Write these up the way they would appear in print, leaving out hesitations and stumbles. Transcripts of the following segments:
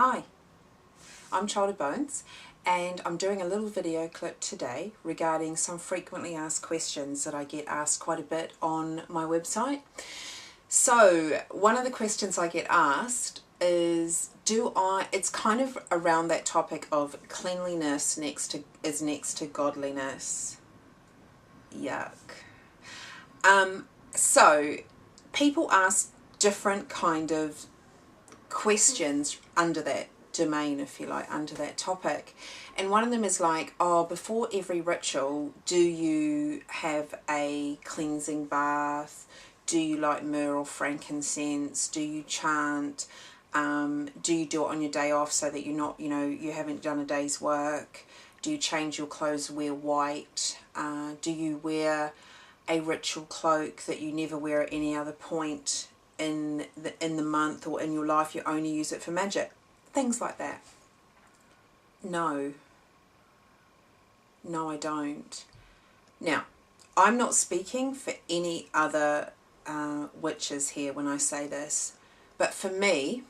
Hi, I'm Child of Bones and I'm doing a little video clip today regarding some frequently asked questions that I get asked quite a bit on my website. So one of the questions I get asked is, it's kind of around that topic of cleanliness is next to godliness. Yuck. So people ask different kind of questions under that domain, if you like, under that topic, and one of them is like, oh, before every ritual, do you have a cleansing bath? Do you like myrrh or frankincense? Do you chant? Do you do it on your day off so that you're not, you haven't done a day's work? Do you change your clothes, wear white? Do you wear a ritual cloak that you never wear at any other point in the month or in your life? You only use it for magic, things like that. No, I don't. Now, I'm not speaking for any other witches here when I say this, but for me,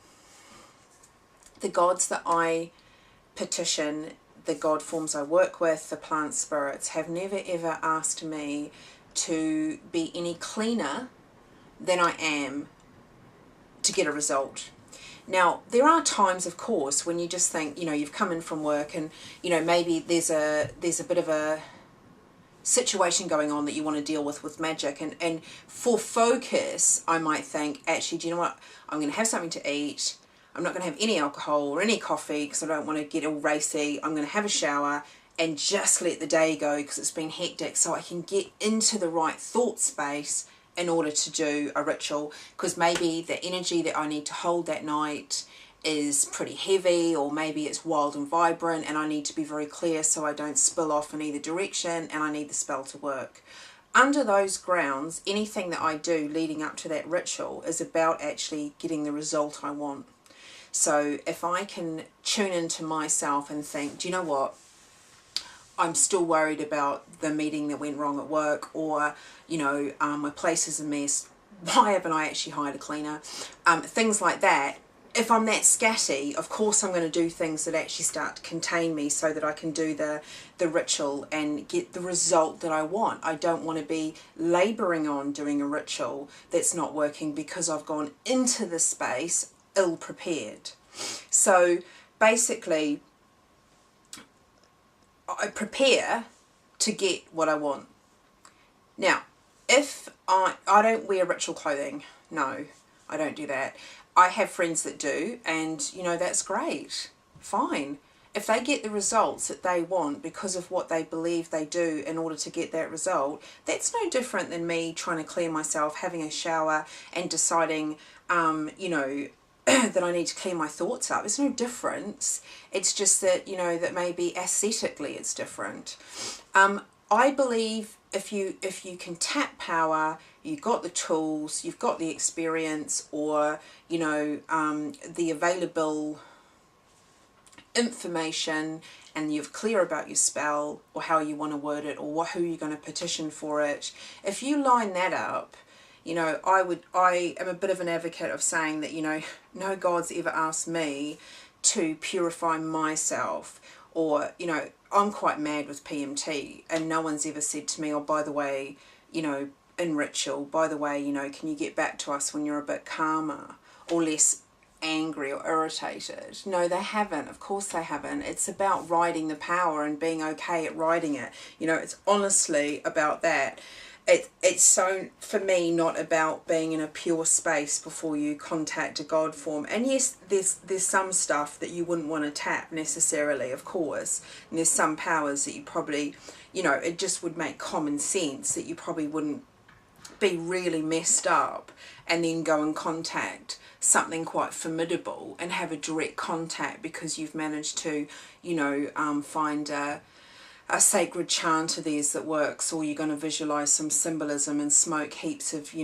the gods that I petition, the god forms I work with, the plant spirits, have never ever asked me to be any cleaner than I am to get a result. Now, there are times, of course, when you just think, you've come in from work and, maybe there's a bit of a situation going on that you want to deal with magic, and for focus, I might think, actually, do you know what? I'm going to have something to eat. I'm not going to have any alcohol or any coffee because I don't want to get all racy. I'm going to have a shower and just let the day go because it's been hectic, so I can get into the right thought space in order to do a ritual, because maybe the energy that I need to hold that night is pretty heavy, or maybe it's wild and vibrant and I need to be very clear so I don't spill off in either direction, and I need the spell to work. Under those grounds, anything that I do leading up to that ritual is about actually getting the result I want. So if I can tune into myself and think, do you know what? I'm still worried about the meeting that went wrong at work, or, my place is a mess. Why haven't I actually hired a cleaner? Things like that. If I'm that scatty, of course I'm going to do things that actually start to contain me so that I can do the ritual and get the result that I want. I don't want to be labouring on doing a ritual that's not working because I've gone into the space ill-prepared. So basically, I prepare to get what I want. Now, if I don't wear ritual clothing, no, I don't do that. I have friends that do, and that's great, fine. If they get the results that they want because of what they believe they do in order to get that result, that's no different than me trying to clear myself, having a shower and deciding, that I need to clear my thoughts up. There's no difference. It's just that, that maybe aesthetically it's different. I believe if you can tap power, you've got the tools, you've got the experience, or, the available information, and you're clear about your spell or how you want to word it, or who you're going to petition for it. If you line that up, I am a bit of an advocate of saying that, no god's ever asked me to purify myself, or, I'm quite mad with PMT, and no one's ever said to me, oh, by the way, in ritual, by the way, can you get back to us when you're a bit calmer or less angry or irritated? No, they haven't. Of course they haven't. It's about riding the power and being okay at riding it. It's honestly about that. It's so, for me, not about being in a pure space before you contact a god form. And yes, there's some stuff that you wouldn't want to tap necessarily, of course. And there's some powers that you probably, it just would make common sense that you probably wouldn't be really messed up and then go and contact something quite formidable and have a direct contact because you've managed to, find a sacred chant of theirs that works, or you're going to visualize some symbolism and smoke heaps of,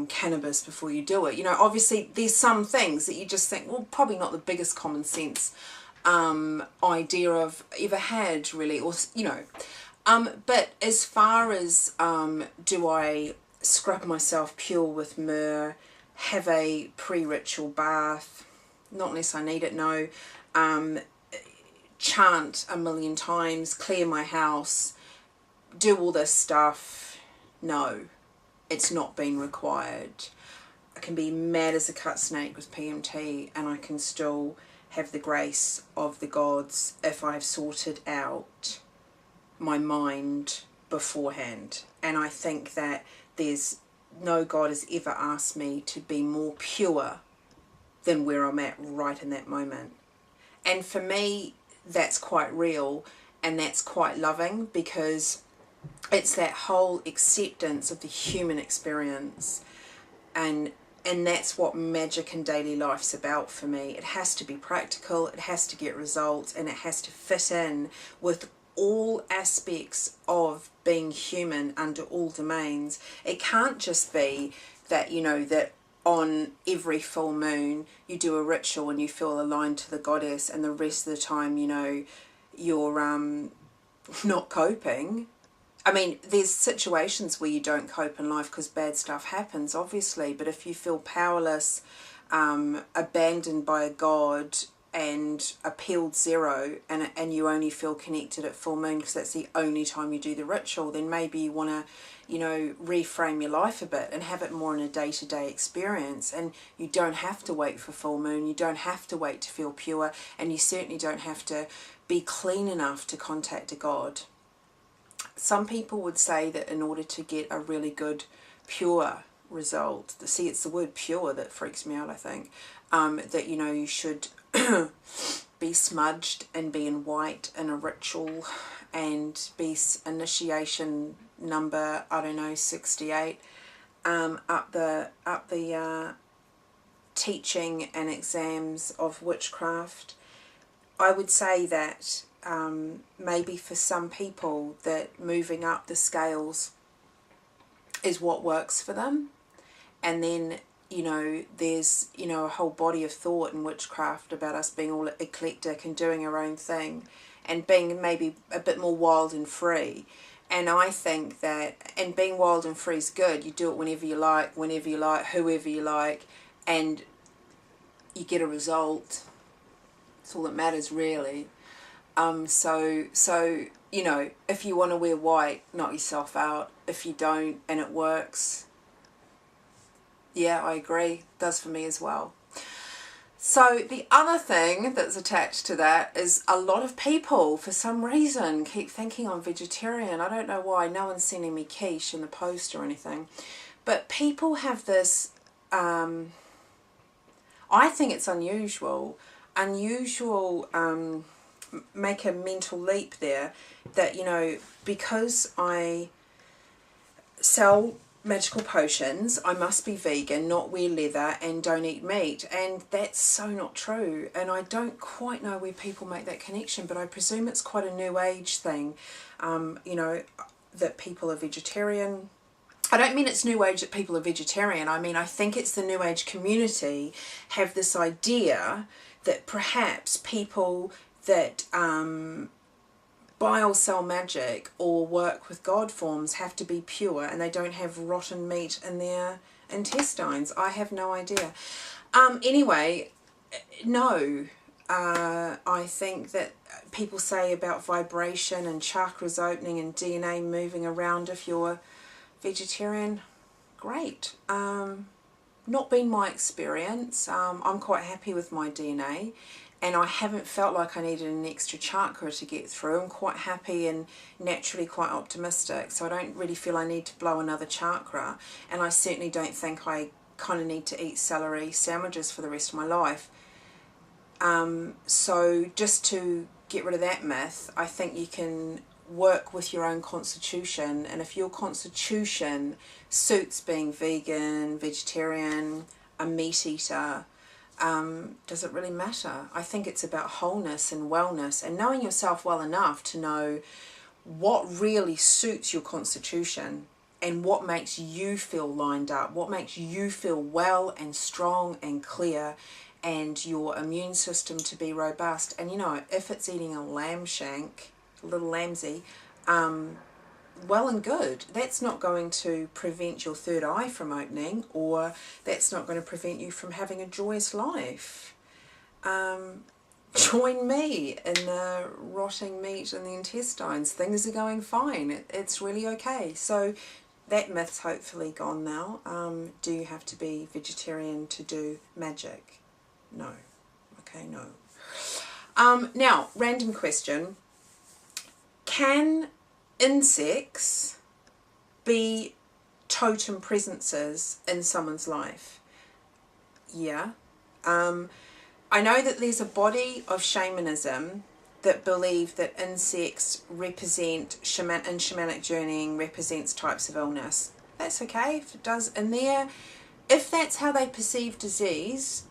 cannabis before you do it. Obviously there's some things that you just think, well, probably not the biggest common sense idea I've ever had, really, or, but as far as do I scrub myself pure with myrrh, have a pre-ritual bath, Not unless I need it, no. Chant a million times, clear my house, do all this stuff. No, it's not been required. I can be mad as a cut snake with PMT and I can still have the grace of the gods if I've sorted out my mind beforehand. And I think that there's no God has ever asked me to be more pure than where I'm at right in that moment. And for me, that's quite real and that's quite loving, because it's that whole acceptance of the human experience, and that's what magic in daily life's about for me. It has to be practical, it has to get results, and it has to fit in with all aspects of being human under all domains. It can't just be that, you know, that on every full moon you do a ritual and you feel aligned to the goddess, and the rest of the time, you know, you're not coping. I mean, there's situations where you don't cope in life because bad stuff happens, obviously, but if you feel powerless, abandoned by a god, and appealed zero, and you only feel connected at full moon because that's the only time you do the ritual, then maybe you want to, you know, reframe your life a bit and have it more in a day-to-day experience. And you don't have to wait for full moon, you don't have to wait to feel pure, and you certainly don't have to be clean enough to contact a god. Some people would say that in order to get a really good pure result, see, it's the word pure that freaks me out, I think, that, you know, you should be smudged and be in white in a ritual and be initiation number, I don't know, 68, up the teaching and exams of witchcraft. I would say that maybe for some people that moving up the scales is what works for them, and then, you know, there's, you know, a whole body of thought in witchcraft about us being all eclectic and doing our own thing and being maybe a bit more wild and free. And I think that, and being wild and free is good. You do it whenever you like, whoever you like, and you get a result. That's all that matters, really. So you know, if you want to wear white, knock yourself out. If you don't and it works, yeah, I agree, it does for me as well. So the other thing that's attached to that is a lot of people, for some reason, keep thinking I'm vegetarian. I don't know why. No one's sending me quiche in the post or anything. But people have this, I think it's unusual, make a mental leap there, that, you know, because I sell magical potions, I must be vegan, not wear leather, and don't eat meat. And that's so not true. And I don't quite know where people make that connection, but I presume it's quite a new age thing, you know, that people are vegetarian. I don't mean it's new age that people are vegetarian. I mean, I think it's the new age community have this idea that perhaps people that buy or sell magic or work with god forms have to be pure and they don't have rotten meat in their intestines. I have no idea. Anyway, no. I think that people say about vibration and chakras opening and DNA moving around if you're vegetarian. Great. Not been my experience. I'm quite happy with my DNA. And I haven't felt like I needed an extra chakra to get through. I'm quite happy and naturally quite optimistic. So I don't really feel I need to blow another chakra. And I certainly don't think I kind of need to eat celery sandwiches for the rest of my life. So just to get rid of that myth, I think you can work with your own constitution. And if your constitution suits being vegan, vegetarian, a meat eater, does it really matter? I think it's about wholeness and wellness and knowing yourself well enough to know what really suits your constitution and what makes you feel lined up, what makes you feel well and strong and clear, and your immune system to be robust. And you know, if it's eating a lamb shank, a little lambsy, well and good. That's not going to prevent your third eye from opening, or that's not going to prevent you from having a joyous life. join me in the rotting meat in the intestines. Things are going fine. It's really okay. So that myth's hopefully gone now. Do you have to be vegetarian to do magic? No. Okay, no. Now, random question. Can insects be totem presences in someone's life? Yeah. I know that there's a body of shamanism that believe that insects represent, in shamanic journeying, represents types of illness. That's okay if it does in there. If that's how they perceive disease,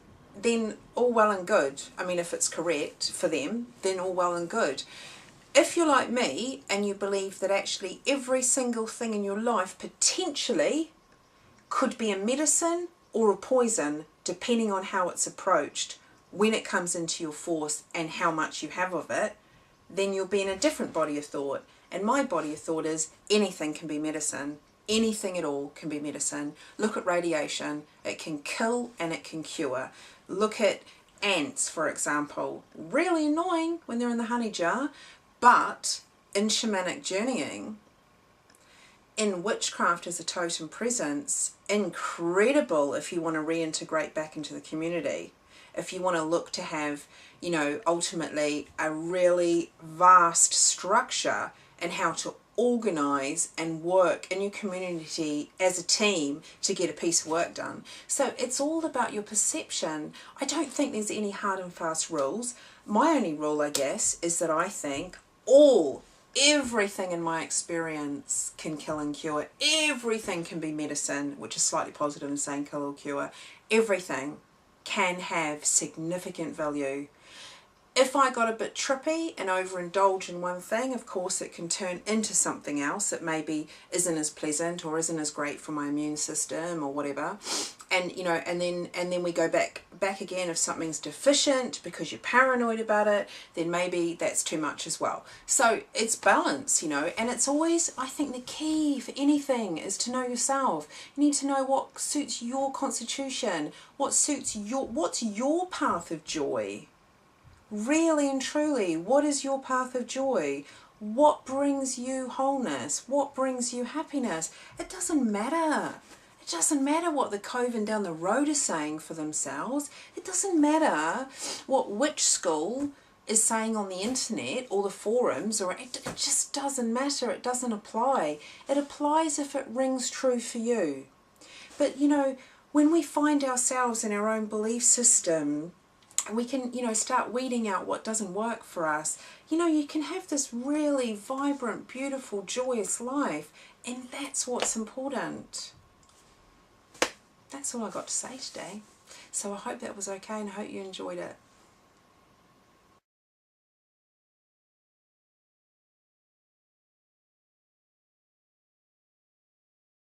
then all well and good. I mean, if it's correct for them, then all well and good. If you're like me and you believe that actually every single thing in your life potentially could be a medicine or a poison, depending on how it's approached, when it comes into your force and how much you have of it, then you'll be in a different body of thought. And my body of thought is anything can be medicine. Anything at all can be medicine. Look at radiation. It can kill and it can cure. Look at ants, for example. Really annoying when they're in the honey jar, but in shamanic journeying, in witchcraft as a totem presence, incredible if you want to reintegrate back into the community. If you want to look to have, you know, ultimately a really vast structure and how to organise and work in your community as a team to get a piece of work done. So it's all about your perception. I don't think there's any hard and fast rules. My only rule, I guess, is that I think everything in my experience can kill and cure. Everything can be medicine, which is slightly positive in saying kill or cure. Everything can have significant value. If I got a bit trippy and overindulge in one thing, of course it can turn into something else that maybe isn't as pleasant or isn't as great for my immune system or whatever. And you know, and then we go back again. If something's deficient because you're paranoid about it, then maybe that's too much as well. So it's balance, you know, and it's always, I think the key for anything is to know yourself. You need to know what suits your constitution, what's your path of joy. Really and truly, what is your path of joy? What brings you wholeness? What brings you happiness? It doesn't matter. It doesn't matter what the coven down the road is saying for themselves. It doesn't matter what witch school is saying on the internet or the forums, or it just doesn't matter. It doesn't apply. It applies if it rings true for you. But, you know, when we find ourselves in our own belief system, we can, you know, start weeding out what doesn't work for us. You know, you can have this really vibrant, beautiful, joyous life, and that's what's important. That's all I got to say today. So I hope that was okay, and I hope you enjoyed it.